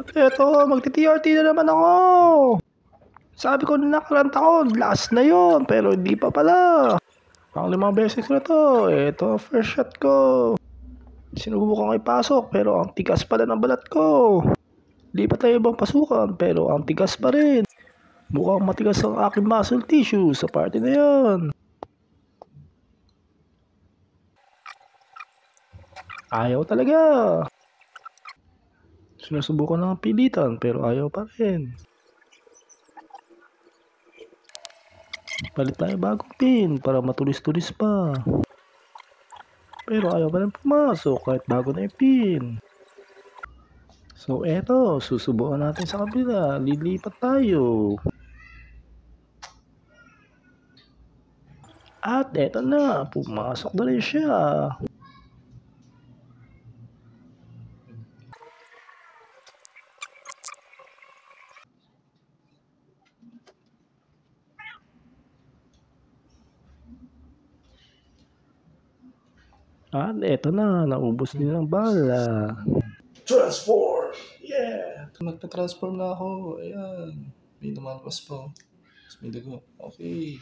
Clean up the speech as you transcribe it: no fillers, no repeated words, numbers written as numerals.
At eto, magti-TRT na naman ako. Sabi ko na nakarang taon, last na yon, pero hindi pa pala. Pang 5 beses na to. Eto, first shot ko. Sinubukan ko ipasok, pero ang tigas pala ng balat ko. Di pa tayo ibang pasukan, pero ang tigas pa rin. Mukhang matigas ang aking muscle tissue sa party na yon. Ayaw talaga. Sinusubukan ng pilitan, pero ayaw pa rin. Palit tayo bagong pin para matulis-tulis pa. Pero ayaw pa rin pumasok kahit bago na yung pin. So eto, susubukan natin sa kabila. Lilipat tayo. At eto na, pumasok na rin siya. At eto na, naubos din ang bala. Transform! Yeah! Magpa-transform na ako. Ayan. May lumalabas po. Tapos may dugo. Okay.